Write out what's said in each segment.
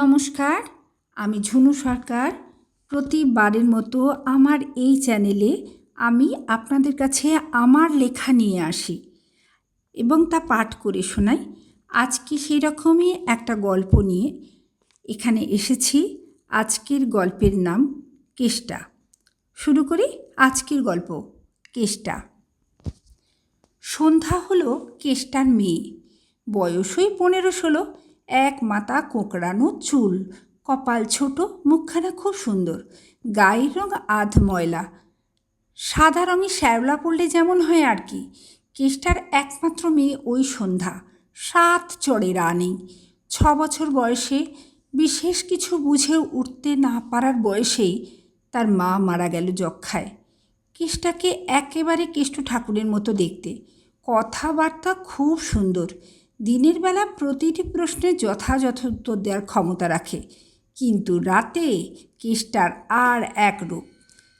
নমস্কার, আমি ঝুনু সরকার। প্রতিবারের মতো আমার এই চ্যানেলে আমি আপনাদের কাছে আমার লেখা নিয়ে আসি এবং তা পাঠ করে শোনাই। আজকে সেই রকমই একটা গল্প নিয়ে এখানে এসেছি। আজকের গল্পের নাম কেষ্টা। শুরু করি আজকের গল্প, কেষ্টা। সন্ধ্যা হলো কেষ্টার মেয়ে, বয়স ওই 15-16। এক মাথা কোঁকড়ানো চুল, কপাল ছোট, মুখখানা খুব সুন্দর, গায়ের রঙ আধ ময়লা, সাদা রঙে শ্যাওলা পড়লে যেমন হয় আর কি। কেষ্টার একমাত্র মেয়ে ওই সন্ধ্যা, 7 চড়ে রা নেই। 6 বছর বয়সে, বিশেষ কিছু বুঝে উঠতে না পারার বয়সেই তার মা মারা গেল যক্ষ্মায়। কেষ্টাকে একেবারে কেষ্টু ঠাকুরের মতো দেখতে, কথাবার্তা খুব সুন্দর, দিনের বেলা প্রতিটি প্রশ্নের যথাযথ উত্তর দেওয়ার ক্ষমতা রাখে। কিন্তু রাতে কেষ্টার আর এক রূপ,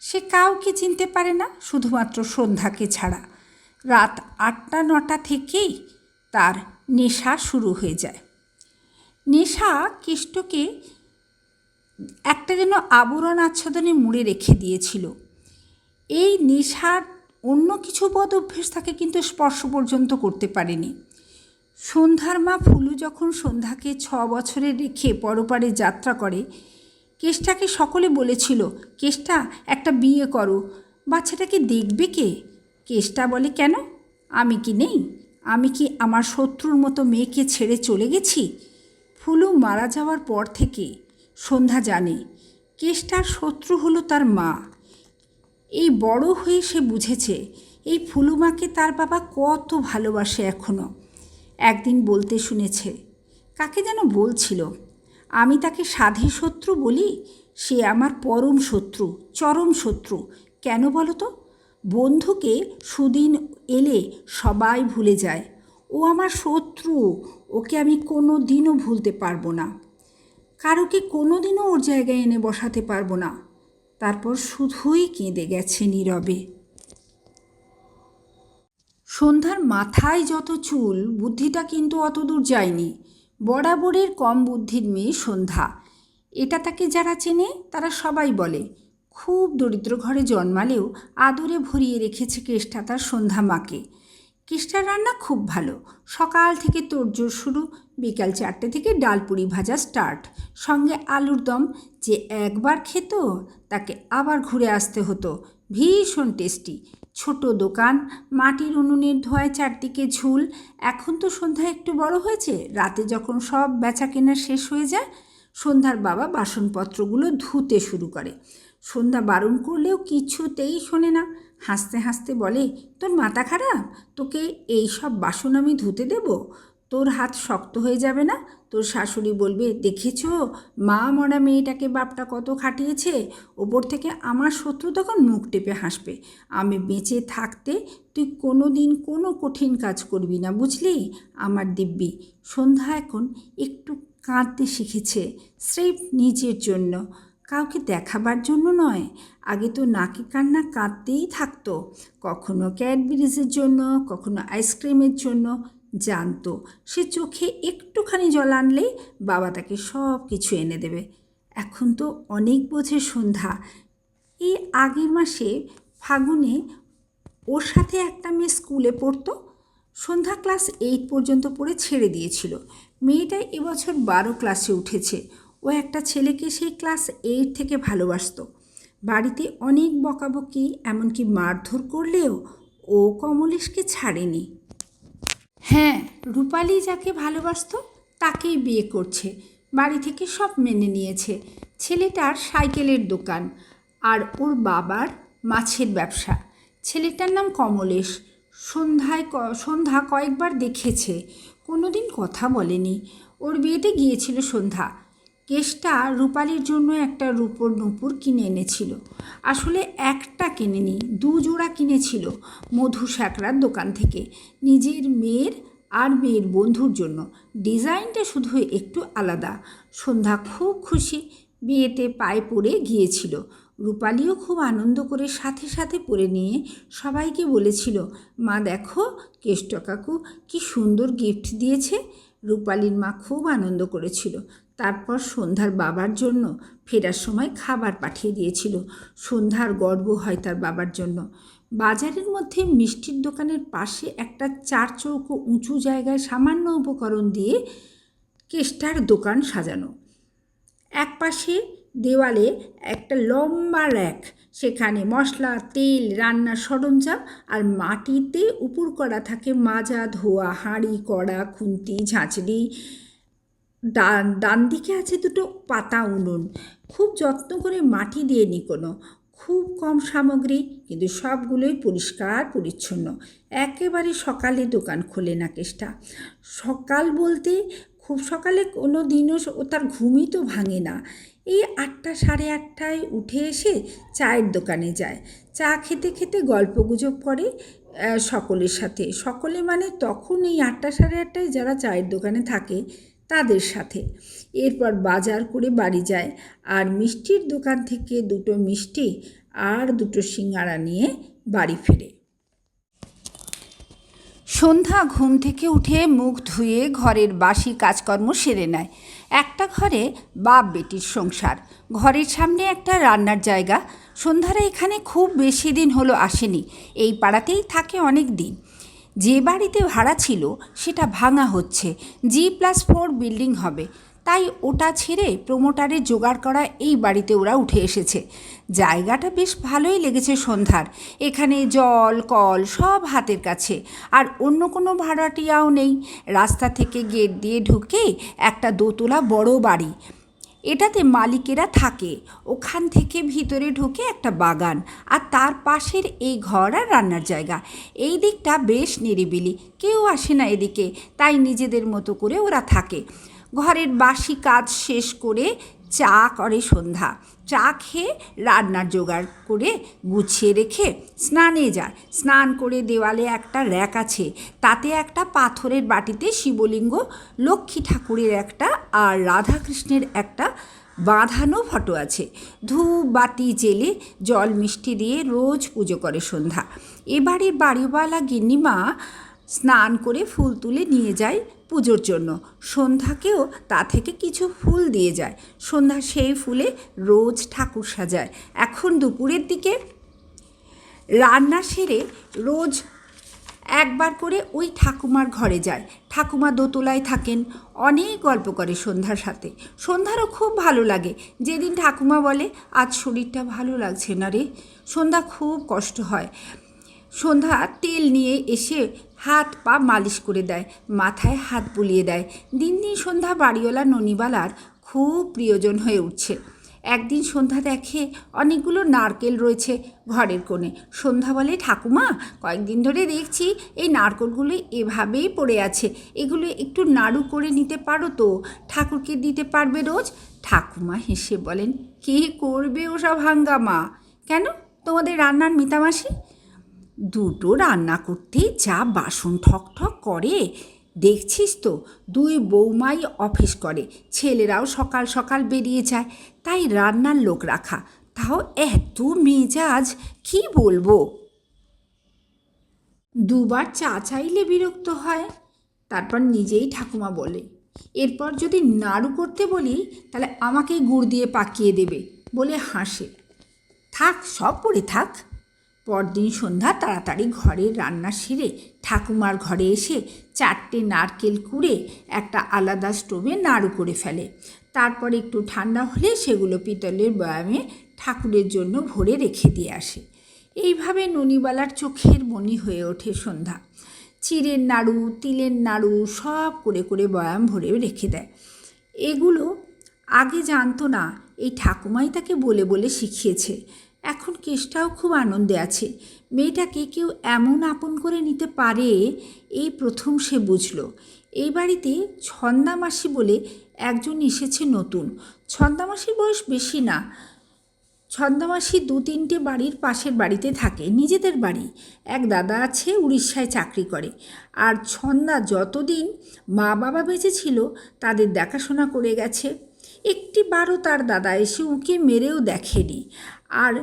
সে কাউকে চিনতে পারে না, শুধুমাত্র সন্ধ্যাকে ছাড়া। রাত 8টা-9টা থেকেই তার নেশা শুরু হয়ে যায়। নেশা কেষ্টকে একটা যেন আবরণ আচ্ছাদনে মুড়ে রেখে দিয়েছিল। এই নেশার অন্য কিছু বদ অভ্যেস তাকে কিন্তু স্পর্শ পর্যন্ত করতে পারেনি। সন্ধ্যার মা ফুলু যখন সন্ধ্যাকে 6 বছরে রেখে পরপারে যাত্রা করে, কেষ্টাকে সকলে বলেছিল, কেষ্টা একটা বিয়ে করো, বাচ্চাটাকে দেখবে কে? কেষ্টা বলে, কেন, আমি কি নেই? আমি কি আমার শত্রুর মতো মেয়েকে ছেড়ে চলে গেছি? ফুলু মারা যাওয়ার পর থেকে সন্ধ্যা জানে কেষ্টার শত্রু হলো তার মা। এই বড় হয়ে সে বুঝেছে এই ফুলুমাকে তার বাবা কত ভালোবাসে এখনও। একদিন বলতে শুনেছে, কাকে যেন বলছিল, আমি তাকে সাধে শত্রু বলি, সে আমার পরম শত্রু, চরম শত্রু। কেন বলো তো? বন্ধুকে সুদিন এলে সবাই ভুলে যায়, ও আমার শত্রু, ওকে আমি কোনো দিনও ভুলতে পারবো না, কারোকে কোনো দিনও ওর জায়গায় এনে বসাতে পারবো না। তারপর শুধুই কেঁদে গেছে নীরবে। সন্ধ্যার মাথায় যত চুল, বুদ্ধিটা কিন্তু অত দূর যায়নি। বরাবরের কম বুদ্ধির মেয়ে সন্ধ্যা, এটা তাকে যারা চেনে তারা সবাই বলে। খুব দরিদ্র ঘরে জন্মালেও আদরে ভরিয়ে রেখেছে কেষ্টা তার সন্ধ্যা মাকে। কেষ্টার রান্না খুব ভালো, সকাল থেকে তোড়জোড় শুরু, বিকাল 4টে থেকে ডালপুরি ভাজা স্টার্ট, সঙ্গে আলুর দম। যে একবার খেত তাকে আবার ঘুরে আসতে হতো। ভীষণ টেস্টি। ছোট দোকান, মাটির উনুনের ধোঁয়ায় চারদিকে ঝুল। এখন তো সন্ধ্যা একটু বড় হয়েছে, রাতে যখন সব বেচা কেনা শেষ হয়ে যায়, সন্ধ্যার বাবা বাসনপত্রগুলো ধুতে শুরু করে। সন্ধ্যা বারণ করলেও কিছুতেই শোনে না। হাসতে হাসতে বলে, তোর মাথা খারাপ? তোকে এই সব বাসন আমি ধুতে দেব? তোর হাত শক্ত হয়ে যাবে না? তোর শাশুড়ি বলবে, দেখেছ মা মরা মেয়েটাকে বাপটা কত খাটিয়েছে, ওপর থেকে আমার শত্রু তখন মুখ টেপে হাসবে। আমি বেঁচে থাকতে তুই কোনো দিন কোনো কঠিন কাজ করবি না, বুঝলি আমার দিব্যি। সন্ধ্যা এখন একটু কাঁদতে শিখেছে, স্রেফ নিজের জন্য, কাউকে দেখাবার জন্য নয়। আগে তো নাকি কান্না কাঁদতেই থাকতো, কখনো ক্যাডবেরিজের জন্য, কখনো আইসক্রিমের জন্য। জানতো সে চোখে একটুখানি জল আনলেই বাবা তাকে সব কিছু এনে দেবে। এখন তো অনেক বোঝে সন্ধ্যা। এই আগের মাসে ফাগুনে ওর সাথে একটা মেয়ে স্কুলে পড়তো। সন্ধ্যা ক্লাস 8 পর্যন্ত পড়ে ছেড়ে দিয়েছিল। মেয়েটা এবছর 12 ক্লাসে উঠেছে। ও একটা ছেলেকে সেই ক্লাস 8 থেকে ভালোবাসত। বাড়িতে অনেক বকাবকি, এমনকি মারধর করলেও ও কমলেশকে ছাড়েনি। হ্যাঁ, রূপালি যাকে ভালোবাসত তাকেই বিয়ে করছে। বাড়ি থেকে সব মেনে নিয়েছে। ছেলেটার সাইকেলের দোকান আর ওর বাবার মাছের ব্যবসা। ছেলেটার নাম কমলেশ। সন্ধ্যা কয়েকবার দেখেছে, কোনো দিন কথা বলেনি। ওর বিয়েতে গিয়েছিল সন্ধ্যা। কেষ্টা রূপালির জন্য একটা রূপোর নূপুর কিনে এনেছিল। আসলে একটা কিনেনি, 2 জোড়া কিনেছিল মধু স্যাকরার দোকান থেকে, নিজের মেয়ের আর মেয়ের বন্ধুর জন্য। ডিজাইনটা শুধু একটু আলাদা। সন্ধ্যা খুব খুশি, বিয়েতে পায়ে পড়ে গিয়েছিল। রূপালিও খুব আনন্দ করে সাথে সাথে পরে নিয়ে সবাইকে বলেছিল, মা দেখো কেষ্ট কাকু কি সুন্দর গিফট দিয়েছে। রূপালীর মা খুব আনন্দ করেছিল। তারপর সন্ধ্যার বাবার জন্য ফেরার সময় খাবার পাঠিয়ে দিয়েছিল। সন্ধ্যার গর্ব হয় তার বাবার জন্য। বাজারের মধ্যে মিষ্টির দোকানের পাশে একটা 4 চৌকো উঁচু জায়গায় সামান্য উপকরণ দিয়ে কেষ্টার দোকান সাজানো। এক পাশে দেওয়ালে একটা লম্বা র্যাক, সেখানে মশলা, তেল, রান্নার সরঞ্জাম আর মাটিতে উপুর করা থাকে মাজা ধোয়া হাঁড়ি, কড়া, খুন্তি, ঝাঁঝরি। ডান দিকে আছে দুটো পাতা উনুন, খুব যত্ন করে মাটি দিয়ে নিকোনো। খুব কম সামগ্রী, কিন্তু সবগুলোই পরিষ্কার পরিচ্ছন্ন। একেবারে সকালে দোকান খোলে না কেষ্টা। সকাল বলতে খুব সকালে কোনো দিনও ও তার ঘুমই তো ভাঙে না। এই 8টা সাড়ে 8টায় উঠে এসে চায়ের দোকানে যায়। চা খেতে খেতে গল্পগুজব করে সকলের সাথে। সকলে মানে তখন এই 8টা সাড়ে 8টায় যারা চায়ের দোকানে থাকে তাদের সাথে। এরপর বাজার করে বাড়ি যায় আর মিষ্টির দোকান থেকে 2টো মিষ্টি আর 2টো সিঙ্গারা নিয়ে বাড়ি ফেরে। সন্ধ্যা ঘুম থেকে উঠে মুখ ধুয়ে ঘরের বাসি কাজকর্ম সেরে নেয়। একটা ঘরে বাপ বেটির সংসার, ঘরের সামনে একটা রান্নার জায়গা। সন্ধ্যারা এখানে খুব বেশি দিন হলো আসেনি, এই পাড়াতেই থাকে অনেক দিন। যে বাড়িতে ভাড়া ছিল সেটা ভাঙা হচ্ছে, G+4 বিল্ডিং হবে, তাই ওটা ছেড়ে প্রমোটারের জোগাড় করা এই বাড়িতে ওরা উঠে এসেছে। জায়গাটা বেশ ভালোই লেগেছে সন্ধ্যার। এখানে জল কল সব হাতের কাছে, আর অন্য কোনো ভাড়াটিয়াও নেই। রাস্তা থেকে গেট দিয়ে ঢুকে একটা দোতলা বড় বাড়ি, এটাতে মালিকেরা থাকে। ওখান থেকে ভিতরে ঢুকে একটা বাগান, আর তার পাশের এই ঘর আর রান্নার জায়গা। এই দিকটা বেশ নিরিবিলি, কেউ আসে না এদিকে, তাই নিজেদের মতো করে ওরা থাকে। ঘরের বাসি কাজ শেষ করে চা করে সন্ধ্যা। চা খেয়ে রান্নার জোগাড় করে গুছিয়ে রেখে স্নানে যায়। স্নান করে দেওয়ালে একটা র্যাক আছে, তাতে একটা পাথরের বাটিতে শিবলিঙ্গ, লক্ষ্মী ঠাকুরের একটা আর রাধাকৃষ্ণের একটা বাঁধানো ফটো আছে। ধূপ বাতি জেলে জল মিষ্টি দিয়ে রোজ পুজো করে সন্ধ্যা। এবারে বাড়িওয়ালা গিন্নিমা স্নান করে ফুল তুলে নিয়ে যায় পুজোর জন্য। সন্ধ্যাকেও তা থেকে কিছু ফুল দিয়ে যায়। সন্ধ্যা সেই ফুলে রোজ ঠাকুর সাজায়। এখন দুপুরের দিকে রান্না সেরে রোজ একবার করে ওই ঠাকুমার ঘরে যায়। ঠাকুমা দোতলায় থাকেন, অনেক গল্প করে সন্ধ্যার সাথে। সন্ধ্যারও খুব ভালো লাগে। যেদিন ঠাকুমা বলে আজ শরীরটা ভালো লাগছে না রে, সন্ধ্যা খুব কষ্ট হয়। সন্ধ্যা তেল নিয়ে এসে হাত পা মালিশ করে দেয়, মাথায় হাত বুলিয়ে দেয়। দিন দিন সন্ধ্যা বাড়িওয়ালা ননিবালার খুব প্রিয়জন হয়ে উঠছে। একদিন সন্ধ্যা দেখে অনেকগুলো নারকেল রয়েছে ঘরের কোণে। সন্ধ্যা বলে, ঠাকুমা, কয়েকদিন ধরে দেখছি এই নারকেলগুলো এভাবেই পড়ে আছে, এগুলো একটু নাড়ু করে নিতে পারো তো, ঠাকুরকে দিতে পারবে রোজ? ঠাকুমা হেসে বলেন, কে করবে ওসব হাঙ্গামা? কেন, তোমাদের রান্নার মিতামাসি? 2টো রান্না করতেই যা বাসন ঠক ঠক করে, দেখছিস তো। 2 বৌমাই অফিস করে, ছেলেরাও সকাল সকাল বেরিয়ে যায়, তাই রান্নার লোক রাখা। তাও এত মেজাজ, কি বলবো। 2বার চা চাইলে বিরক্ত হয়। তারপর নিজেই ঠাকুমা বলে, এরপর যদি নাড়ু করতে বলি তাহলে আমাকেই গুড় দিয়ে পাকিয়ে দেবে বলে হাসে। থাক, সব পড়ে থাক। পরদিন সন্ধ্যা তাড়াতাড়ি ঘরের রান্না সেরে ঠাকুমার ঘরে এসে 4টে নারকেল কুড়ে একটা আলাদা স্টোভে নাড়ু করে ফেলে। তারপর একটু ঠান্ডা হলে সেগুলো পিতলের বয়ামে ঠাকুরের জন্য ভরে রেখে দিয়ে আসে। এইভাবে ননিবালার চোখের মনি হয়ে ওঠে সন্ধ্যা। চিড়ের নাড়ু, তিলের নাড়ু সব করে করে বয়াম ভরে রেখে দেয়। এগুলো আগে জানতো না, এই ঠাকুমাই তাকে বলে বলে শিখিয়েছে। এখন কেষ্টাও খুব আনন্দে আছে। মেয়েটাকে কেউ এমন আপন করে নিতে পারে এই প্রথম সে বুঝল। এই বাড়িতে ছন্দামাসি বলে একজন এসেছে নতুন। ছন্দামাসির বয়স বেশি না। ছন্দামাসি 2-3টে বাড়ির পাশের বাড়িতে থাকে, নিজেদের বাড়ি। এক দাদা আছে, উড়িষ্যায় চাকরি করে। আর ছন্দা যতদিন মা বাবা বেঁচে ছিল তাদের দেখাশোনা করে গেছে। একটিবারও তার দাদা এসে উঁকে মেরেও দেখেনি। আর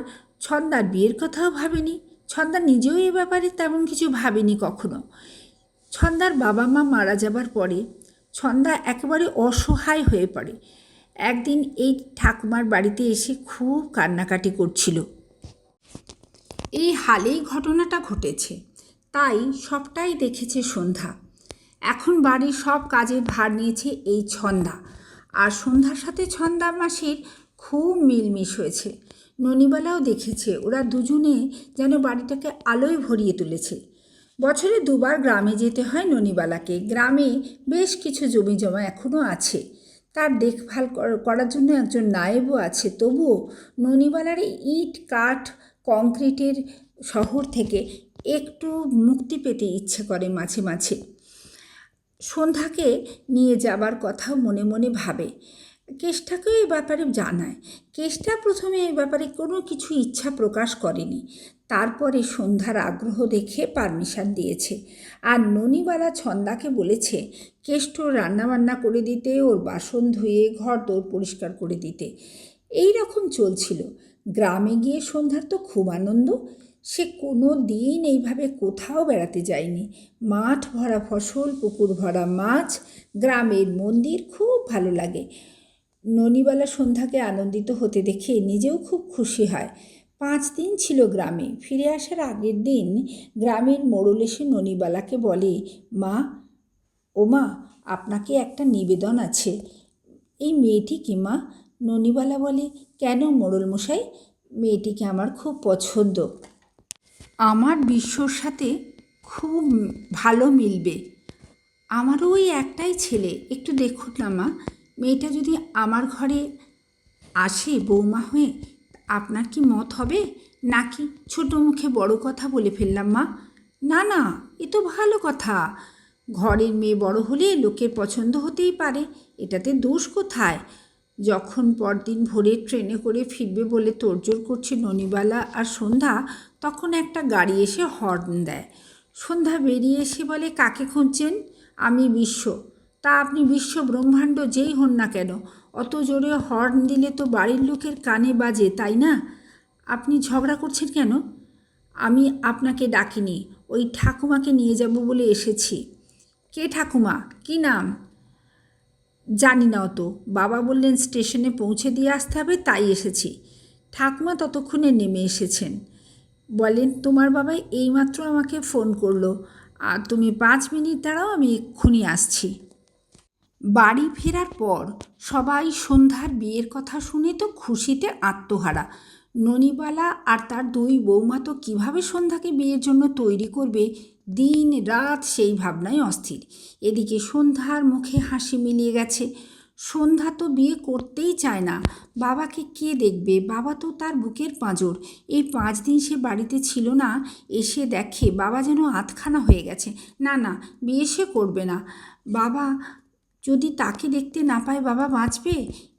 ছন্দার বিয়ের কথাও ভাবেনি। ছন্দা নিজেও এ ব্যাপারে তেমন কিছু ভাবেনি কখনো। ছন্দার বাবা মা মারা যাবার পরে ছন্দা একেবারে অসহায় হয়ে পড়ে। একদিন এই ঠাকুমার বাড়িতে এসে খুব কান্নাকাটি করছিল। এই হালেই ঘটনাটা ঘটেছে, তাই সবটাই দেখেছে সন্ধ্যা। এখন বাড়ির সব কাজের ভার নিয়েছে এই ছন্দা, আর সন্ধ্যার সাথে ছন্দা মাসির খুব মিলমিশ হয়েছে। ননিবালাও দেখেছে, ওরা দুজনে যেন বাড়িটাকে আলোয় ভরিয়ে তুলেছে। বছরে দুবার গ্রামে যেতে হয় ননিবালাকে। গ্রামে বেশ কিছু জমি জমা এখনও আছে, তার দেখভাল করার জন্য একজন নায়েবও আছে। তবুও ননিবালার ইট কাঠ কংক্রিটের শহর থেকে একটু মুক্তি পেতে ইচ্ছে করে মাঝে মাঝে। সন্ধ্যাকে নিয়ে যাবার কথাও মনে মনে ভাবে। কেষ্টাকেও এই ব্যাপারে জানায়। কেষ্টা প্রথমে এই ব্যাপারে কোনো কিছু ইচ্ছা প্রকাশ করেনি, তারপরে সন্ধ্যার আগ্রহ দেখে পারমিশন দিয়েছে। আর ননিবালা ছন্দাকে বলেছে কেষ্ট রান্নাবান্না করে দিতে, ওর বাসন ধুয়ে ঘর দোর পরিষ্কার করে দিতে। এই রকম চলছিল। গ্রামে গিয়ে সন্ধ্যার তো খুব আনন্দ। সে কোনো দিন এইভাবে কোথাও বেড়াতে যায়নি। মাঠ ভরা ফসল, পুকুর ভরা মাছ, গ্রামের মন্দির খুব ভালো লাগে। ননিবালা সন্ধ্যাকে আনন্দিত হতে দেখে নিজেও খুব খুশি হয়। 5 দিন ছিল গ্রামে। ফিরে আসার আগের দিন গ্রামের মোড়ল এসে ননিবালাকে বলে, মা, ও মা, আপনাকে একটা নিবেদন আছে। এই মেয়েটি কি মা? ননিবালা বলে, কেন মোড়ল মশাই? মেয়েটিকে আমার খুব পছন্দ। আমার বিশ্বর সাথে খুব ভালো মিলবে। আমারও ওই একটাই ছেলে। একটু দেখুন না মা, মেয়েটা যদি আমার ঘরে আসে বৌমা হয়ে, আপনার কি মত হবে? নাকি ছোট মুখে বড় কথা বলে ফেললাম মা? না না, এ তো ভালো কথা। ঘরের মেয়ে বড় হলে লোকের পছন্দ হতেই পারে, এটাতে দোষ কোথায়? যখন পরদিন ভোরে ট্রেনে করে ফিরবে বলে তোড়জোড় করছে ননিবালা আর সন্ধ্যা, তখন একটা গাড়ি এসে হর্ন দেয়। সন্ধ্যা বেরিয়ে এসে বলে, কাকে খুঁজছেন? আমি বিশ্ব। তা আপনি বিশ্ব ব্রহ্মাণ্ড যেই হন না কেন, অত জোরে হর্ন দিলে তো বাড়ির লোকের কানে বাজে, তাই না? আপনি ঝগড়া করছেন কেন? আমি আপনাকে ডাকিনি, ওই ঠাকুমাকে নিয়ে যাব বলে এসেছি। কে ঠাকুমা? কি নাম? জানি না অত। বাবা বললেন স্টেশনে পৌঁছে দিয়ে আসতে হবে, তাই এসেছি। ঠাকুমা ততক্ষণে নেমে এসেছেন। বলেন, তোমার বাবা এইমাত্র আমাকে ফোন করলো, আর তুমি 5 মিনিট দাঁড়াও, আমি এক্ষুনি আসছি। বাড়ি ফেরার পর সবাই সন্ধ্যার বিয়ের কথা শুনে তো খুশিতে আত্মহারা। ননিবালা আর তার 2 বৌমা তো কীভাবে সন্ধ্যাকে বিয়ের জন্য তৈরি করবে, দিন রাত সেই ভাবনায় অস্থির। এদিকে সন্ধ্যার মুখে হাসি মিলিয়ে গেছে। সন্ধ্যা তো বিয়ে করতেই চায় না। বাবাকে কে দেখবে? বাবা তো তার বুকের পাঁজর। এই 5 দিন সে বাড়িতে ছিল না, এসে দেখে বাবা যেন আধখানা হয়ে গেছে। না না, বিয়ে সে করবে না। বাবা যদি তাকে দেখতে না পায়, বাবা বাঁচবে?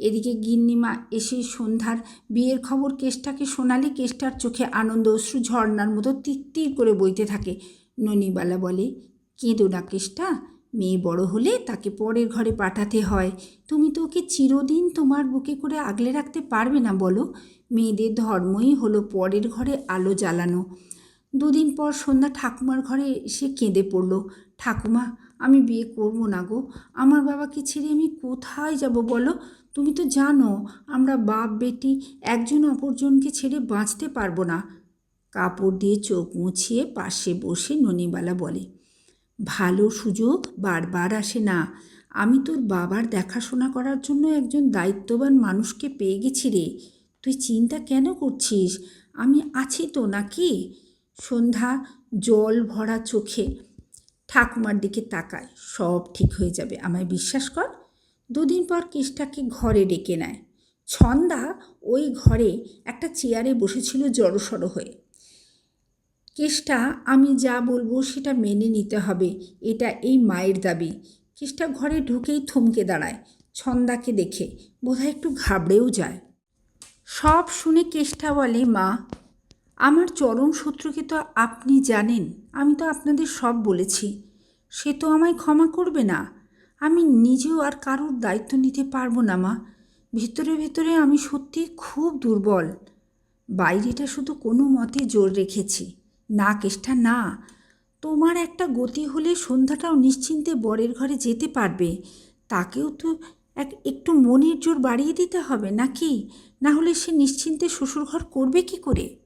এদিকে গিন্নিমা এসে সন্ধ্যার বিয়ের খবর কেষ্টাকে শোনালে কেষ্টার চোখে আনন্দ অশ্রু ঝর্ণার মতো তিত্তির করে বইতে থাকে। ননিবালা বলে, কেঁদো না কেষ্টা, মেয়ে বড় হলে তাকে পরের ঘরে পাঠাতে হয়। তুমি তো ওকে চিরদিন তোমার বুকে করে আগলে রাখতে পারবে না বলো? মেয়েদের ধর্মই হলো পরের ঘরে আলো জ্বালানো। 2 দিন পর সন্ধ্যা ঠাকুমার ঘরে এসে কেঁদে পড়ল। ঠাকুমা, আমি বিয়ে করব না গো। আমার বাবাকে ছেড়ে আমি কোথায় যাব বলো? তুমি তো জানো আমরা বাপ বেটি একজন অপরজনকে ছেড়ে বাঁচতে পারবো না। কাপড় দিয়ে চোখ মুছিয়ে পাশে বসে ননিবালা বলে, ভালো সুযোগ বারবার আসে না। আমি তোর বাবার দেখাশোনা করার জন্য একজন দায়িত্ববান মানুষকে পেয়ে গেছি রে। তুই চিন্তা কেন করছিস? আমি আছি তো, নাকি? সন্ধ্যা জল ভরা চোখে ঠাকুমার দিকে তাকায়। সব ঠিক হয়ে যাবে, আমায় বিশ্বাস কর। 2 দিন পর কেষ্টাকে ঘরে ডেকে নেয়। ছন্দা ওই ঘরে একটা চেয়ারে বসেছিল জড়সড় হয়ে। কেষ্টা, আমি যা বলবো সেটা মেনে নিতে হবে, এটা এই মায়ের দাবি। কেষ্টা ঘরে ঢুকেই থমকে দাঁড়ায়। ছন্দাকে দেখে বোধহয় একটু ঘাবড়েও যায়। সব শুনে কেষ্টা বলে, মা, আমার চরম শত্রুকে তো আপনি জানেন। আমি তো আপনাদের সব বলেছি। সে তো আমায় ক্ষমা করবে না। আমি নিজেও আর কারোর দায়িত্ব নিতে পারবো না মা। ভেতরে ভেতরে আমি সত্যি খুব দুর্বল। বাইরেটা শুধু কোনো মতে জোর রেখেছি। না কেষ্টা, না, তোমার একটা গতি হলে সন্ধ্যাটাও নিশ্চিন্তে বরের ঘরে যেতে পারবে। তাকেও তো একটু মনের জোর বাড়িয়ে দিতে হবে নাকি? না হলে সে নিশ্চিন্তে শ্বশুরঘর করবে কি করে?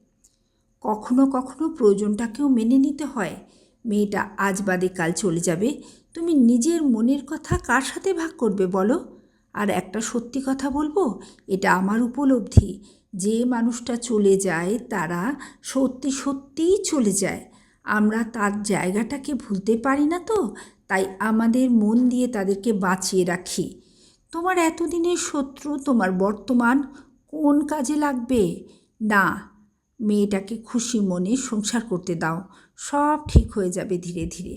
কখনো কখনো প্রয়োজনটাকেও মেনে নিতে হয়। মেয়েটা আজ বাদে কাল চলে যাবে, তুমি নিজের মনের কথা কার সাথে ভাগ করবে বলো? আর একটা সত্যি কথা বলবো, এটা আমার উপলব্ধি, যে মানুষটা চলে যায় তারা সত্যি সত্যিই চলে যায়। আমরা তার জায়গাটাকে ভুলতে পারি না তো, তাই আমাদের মন দিয়ে তাদেরকে বাঁচিয়ে রাখি। তোমার এতদিনের শত্রু তোমার বর্তমান কোন কাজে লাগবে? না, মেয়েটাকে খুশি মনে সংসার করতে দাও, সব ঠিক হয়ে যাবে ধীরে ধীরে।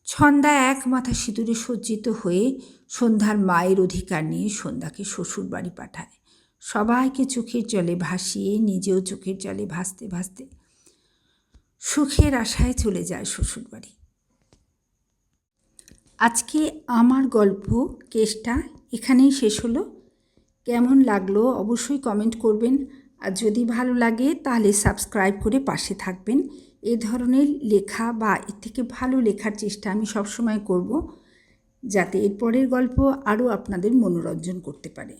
ছন্দা এক মাথা সিঁদুরে সজ্জিত হয়ে সন্ধ্যার মায়ের অধিকার নিয়ে সন্ধ্যাকে শ্বশুর বাড়ি পাঠায়। সবাইকে চোখের জলে ভাসিয়ে নিজেও চোখের জলে ভাসতে ভাসতে সুখের আশায় চলে যায় শ্বশুর বাড়ি। আজকে আমার গল্প কেসটা এখানেই শেষ হলো। কেমন লাগলো অবশ্যই কমেন্ট করবেন, আর যদি ভালো লাগে তাহলে সাবস্ক্রাইব করে পাশে থাকবেন। এ ধরনের লেখা বা এর থেকে ভালো লেখার চেষ্টা আমি সবসময় করব, যাতে এর পরের গল্প আরও আপনাদের মনোরঞ্জন করতে পারে।